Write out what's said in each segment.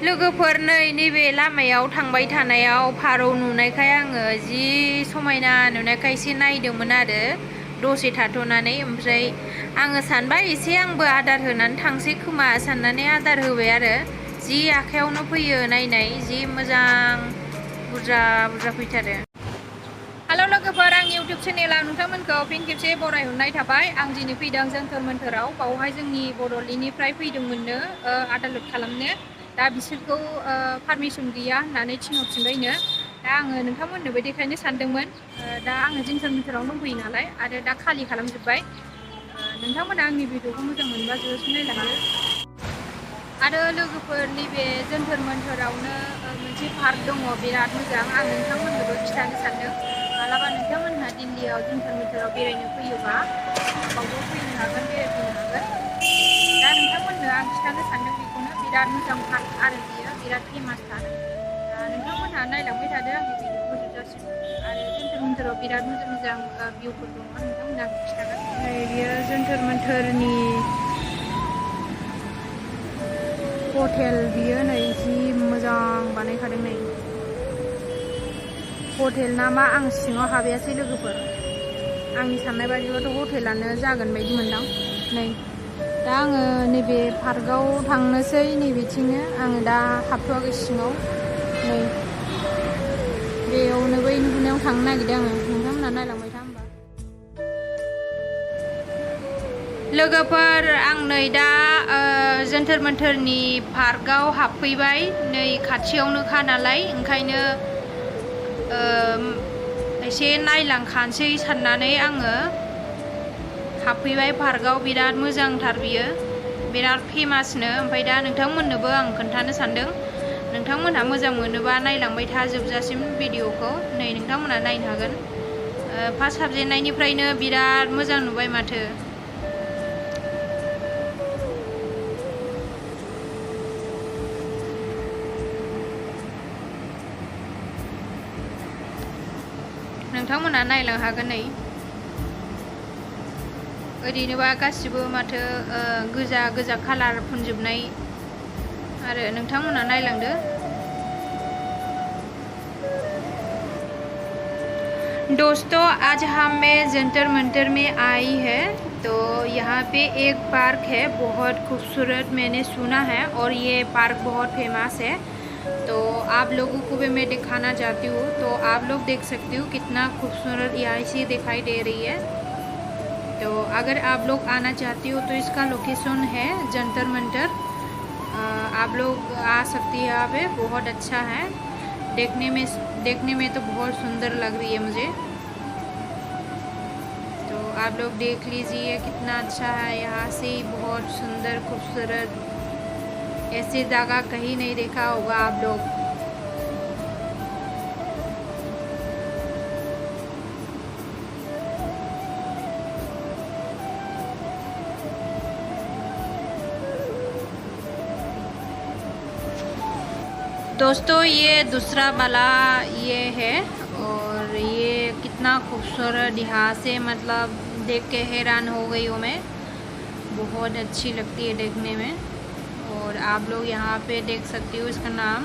लोगोफोर नैबे लामायाव थांबाय थानायाव फारौ नुनायखाय आङो जि समायना नुनायखाय एसे नायदोंमोन आरो दसे थाथ'नानै। ओमफ्राय आङो सानबाय एसे आंबो आदार होनानै थांसै खोमा साननानै आदार होबाय आरो जि आखायावनो फैयो नायनाय जि मोजां बुरजा बुरजा फैथारो। हेल' लोगोफोर, आंनि इउटुब चेनेलाव नोंथांमोनखौ फिन खेबसे बरायहरनाय थाबाय। आं दिनै फैदों जोंथोर मोन्थोराव, बावहाय जोंनि बड'लेण्डनिफ्राय फैदोंमोननो आदालत खालामनो। दा बिसोरखौ पारमिसन गैया होननानै थिनहरफिनबायनो। दा आङो नोंथांमोननोबो देखायनो सानदोंमोन। दा आङो जोंथोर मोन्थोरावनो दंफैयो नालाय आरो दा खालि खालामजोब्बाय। नोंथांमोना आंनि भिडिअखौ मोजां मोनबा ज'सो नायलांदो। आरो लोगोफोर, नैबे जोंथोर मोन्थोरावनो मोनसे पार्क दङ, बिराद मोजां। आं नोंथांमोननोबो खिन्थानो सानदों। मालाबा नोंथांमोनहा दिल्लीयाव जोंथोर मोन्थोराव बेरायनो फैयोबा बावबो फैनो हागोन, बेरायफैनो हागोन। दा नोंथांमोननो आं खिन्थानो सानदों बेखौनो। बिराद मोजां पार्क आरो बियो, बिराद फेमासथार। दा नोंथांमोनहा नायलांबाय थादो आंनि भिडिअखौ जोबजासिम। आरो जोंथोर मोन्थोराव बिराद मोजां मोजां भिउफोर दङ, नोंथांमोनहा आंनो खिन्थागोन। नै बियो जोंथोर मोन्थोरनि हटेल, बियो नै जि मोजां बानायखादों। नै हटेल ना मा, आं सिङाव हाबैयासै लोगोफोर। आंनि साननाय बायदिबाथ' हटेलानो जागोन बायदि मोनदां। नै दा आङो नैबे पार्कआव थांनोसै, नैबेथिंनो। आङो दा हाबथ'वाखै सिङाव। नै बेयावनो बै नुहुरनायाव थांनो नागिरदों आङो। नोंथांमोनहा नायलांबाय था होमबा। लोगोफोर, आं नै दा जोंथोर मोन्थोरनि पार्कआव हाबफैबाय। नै खाथियावनोखा नालाय ओंखायनो एसे नायलांखानोसै साननानै आङो हाबफैबाय पार्कआव। बिराद मोजांथार बियो, बिराद फेमासनो। ओमफ्राय दा नोंथांमोननोबो आं खोन्थानो सानदों। नोंथांमोनहा मोजां मोनोबा नायलांबाय था जोबजासिम भिडिअखौ। नै नोंथांमोनहा नायनो हागोन। फार्स्ट हाबजेननायनिफ्रायनो बिराद मोजां नुबाय माथो। नोंथांमोनहा नायलांनो हागोन। नै ओरैनोबा गासिबो माथो गोजा गोजा कालार फुनजोबनाय। आरो नोंथांमोनहा नायलांदो। दोस्तों, आज हम जंतर मंतर में आई है। तो यहाँ पे एक पार्क है, बहुत खूबसूरत, मैंने सुना है। और ये पार्क बहुत फेमस है। तो आप लोगों को भी मैं दिखाना चाहती हूँ। तो आप लोग देख सकते हो कितना खूबसूरत यहाँ से दिखाई दे रही है। तो अगर आप लोग आना चाहती हो तो इसका लोकेशन है जंतर मंतर। आप लोग आ सकती है यहाँ पे। बहुत अच्छा है, देखने में तो बहुत सुंदर लग रही है मुझे। तो आप लोग देख लीजिए कितना अच्छा है। यहाँ से बहुत सुंदर खूबसूरत, ऐसी जगह कहीं नहीं देखा होगा आप लोग। दोस्तों, ये दूसरा वाला ये है। और ये कितना खूबसूरत, यहाँ से मतलब देख के हैरान हो गई हूँ मैं। बहुत अच्छी लगती है देखने में। और आप लोग यहाँ पे देख सकते हो इसका नाम।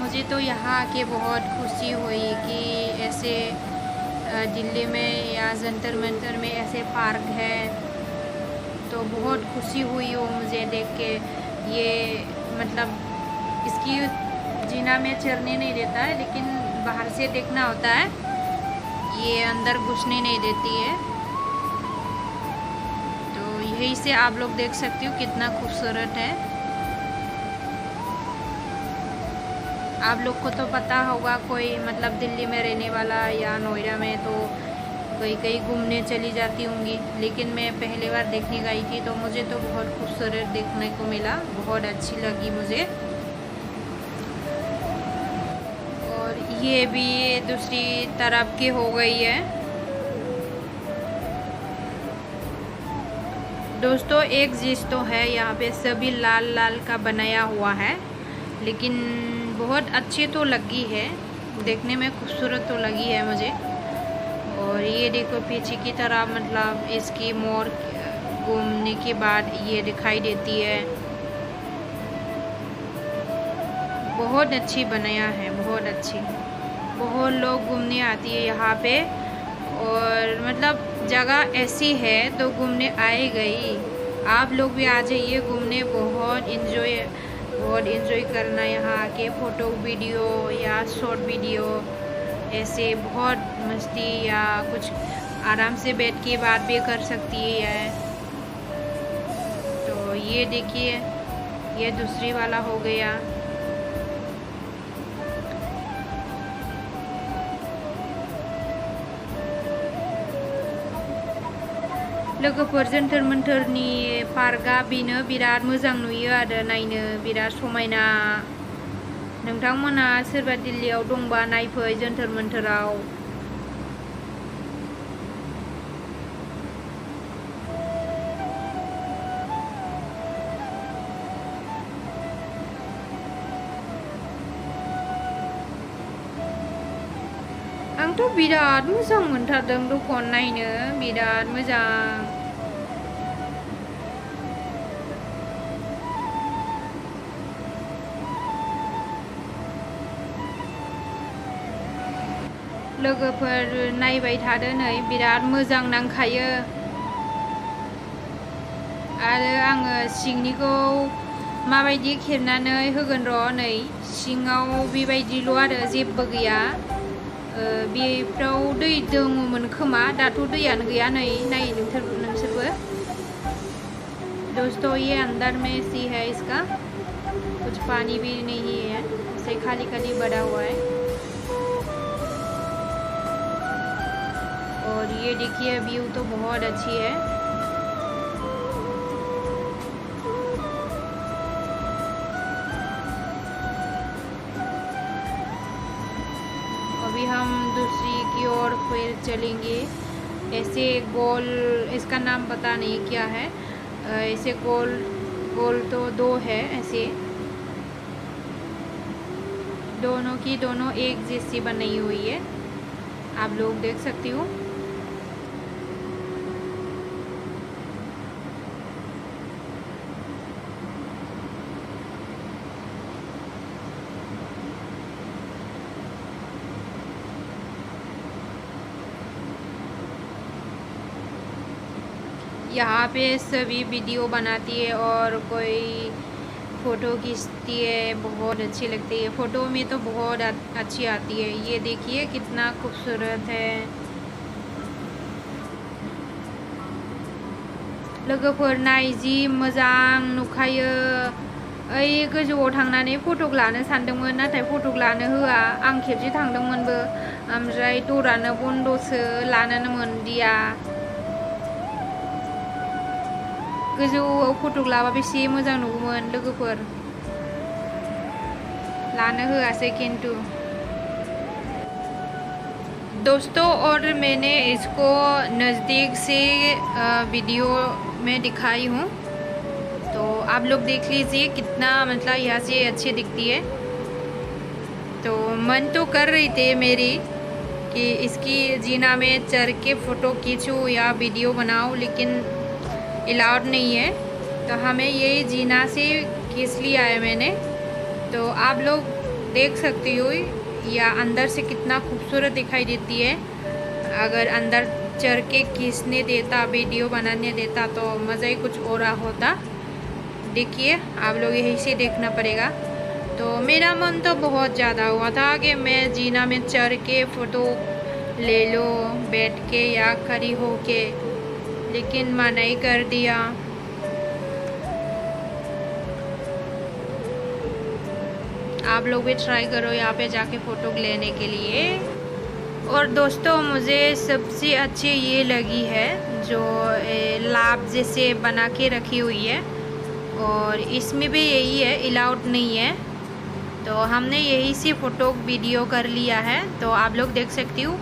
मुझे तो यहाँ आके बहुत खुशी हुई कि ऐसे दिल्ली में या जंतर मंतर में ऐसे पार्क है। तो बहुत खुशी हुई हो मुझे देख के। ये मतलब इसकी जीना में चढ़ने नहीं देता है, लेकिन बाहर से देखना होता है। ये अंदर घुसने नहीं देती है। तो यही से आप लोग देख सकते हो कितना खूबसूरत है। आप लोग को तो पता होगा, कोई मतलब दिल्ली में रहने वाला या नोएडा में तो कहीं कहीं घूमने चली जाती होंगी। लेकिन मैं पहली बार देखने गई थी तो मुझे तो बहुत खूबसूरत देखने को मिला, बहुत अच्छी लगी मुझे। और ये भी दूसरी तरफ की हो गई है। दोस्तों, एक चीज़ तो है, यहाँ पे सभी लाल लाल का बनाया हुआ है, लेकिन बहुत अच्छी तो लगी है, देखने में खूबसूरत तो लगी है मुझे। और ये देखो पीछे की तरफ मतलब इसकी मोर घूमने के बाद ये दिखाई देती है। बहुत अच्छी बनाया है, बहुत अच्छी। बहुत लोग घूमने आती है यहाँ पे, और मतलब जगह ऐसी है तो घूमने आए गई। आप लोग भी आ जाइए घूमने, बहुत इन्जॉय करना यहाँ आके। फ़ोटो वीडियो या शॉर्ट वीडियो ऐसे बहुत मस्ती, या कुछ आराम से बैठ के बात भी कर सकती है। तो ये देखिए, ये दूसरी वाला हो गया। लोगोफोर जोंथोर मोन्थोरनि पार्कआ बेनो, बिराद मोजां नुयो आरो नायनो, बिराद समायना। नोंथांमोना सोरबा दिल्लीयाव दंबा नायफै जोंथोर मोन्थोराव। आंथ' बिराद मोजां मोनथारदों दखन नायनो, बिराद मोजां। लोगोफोर नायबाय थादो नै, बिराद मोजां नांखायो। आरो आङो सिंनिखौ माबायदि खेबनानै होगोन र'। नै सिङाव बेबायदिल' आरो जेबो गैया। बेफ्राव दै दङमोन खोमा, दाथ' दैयानो गैया। नै नाय नोंसोरबो। दोस्तों ये अंदर में सी है इसका, कुछ पानी भी नहीं है, ऐसे खाली खाली भरा हुआ है। और ये देखिए व्यू तो बहुत अच्छी है। अभी हम दूसरी की ओर फिर चलेंगे। ऐसे गोल, इसका नाम पता नहीं क्या है, ऐसे गोल गोल तो दो है, ऐसे दोनों की दोनों एक जैसी बनाई हुई है, आप लोग देख सकती हो। यहाँ पे सभी वीडियो बनाती है और कोई फ़ोटो खींचती है, बहुत अच्छी लगती है। फ़ोटो में तो बहुत अच्छी आती है। ये देखिए कितना खूबसूरत है। लोगोफोर नाय जि मोजां नुखायो। ओइ गोजौआव थांनानै फटक लानो सानदोंमोन, नाथाय फटक लानो होआ। आं खेबसे थांदोंमोनबो, ओमफ्राय दरानो बन्दसो, लानोनो मोनदिया। गोजौआव फटक लाबा बेसे मोजां नुगौमोन लोगोफोर, लानो होआसै किन्तु। दोस्तों और मैंने इसको नज़दीक से वीडियो में दिखाई हूँ, तो आप लोग देख लीजिए कितना मतलब यहाँ से अच्छी दिखती है। तो मन तो कर रही थी मेरी कि इसकी जीना में चढ़ के फ़ोटो खींचूँ या वीडियो बनाऊँ, लेकिन अलाउड नहीं है। तो हमें यही जीना से खींच लिया है मैंने। तो आप लोग देख सकती हो या अंदर से कितना खूबसूरत दिखाई देती है। अगर अंदर चढ़ के खींचने देता, वीडियो बनाने देता, तो मज़ा ही कुछ और होता। देखिए आप लोग यही से देखना पड़ेगा। तो मेरा मन तो बहुत ज़्यादा हुआ था कि मैं जीना में चढ़ के फ़ोटो ले लो बैठ के या खड़ी हो के, लेकिन मना ही कर दिया। आप लोग भी ट्राई करो यहाँ पे जाके फ़ोटो लेने के लिए। और दोस्तों मुझे सबसे अच्छी ये लगी है जो लाभ जैसे बना के रखी हुई है, और इसमें भी यही है, अलाउड नहीं है। तो हमने यही से फ़ोटो वीडियो कर लिया है। तो आप लोग देख सकती हो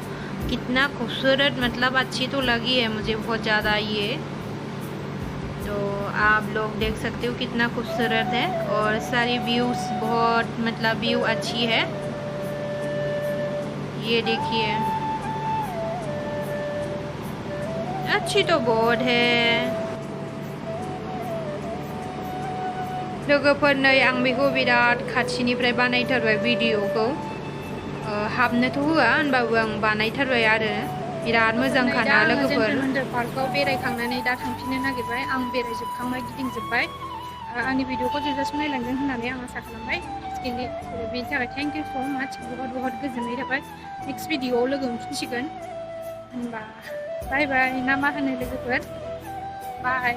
कितना खूबसूरत, मतलब अच्छी तो लगी है मुझे बहुत ज़्यादा ये। तो आप लोग देख सकते हो कितना खूबसूरत है, और सारी व्यूज़ बहुत मतलब व्यू अच्छी है। ये देखिए अच्छी तो बहुत है लोगोफोर नै आं बेखौ बिराद खाथिनिफ्राय बानायथारबाय भिडिअखौ हाबनोथ' होआ होनबाबो आं बानायथारबाय आरो बिराद मोजांखाना लोगोफोर पार्कआव बेरायखांनानै दा थांफिननो नागिरबाय आं बेरायजोबखांबाय गिदिंजोबबाय आंनि भिडिअखौ जोबजासिम नायलांदों होननानै आं आसा खालामबाय बेनि थाखाय थेंक इउ स' माच बहुत बहुत गोजोननाय थाबाय नेक्स्ट भिडिअआव लोगो मोनफिनसिगोन होनबा बाय बाय ना मा होनो लोगोफोर बाय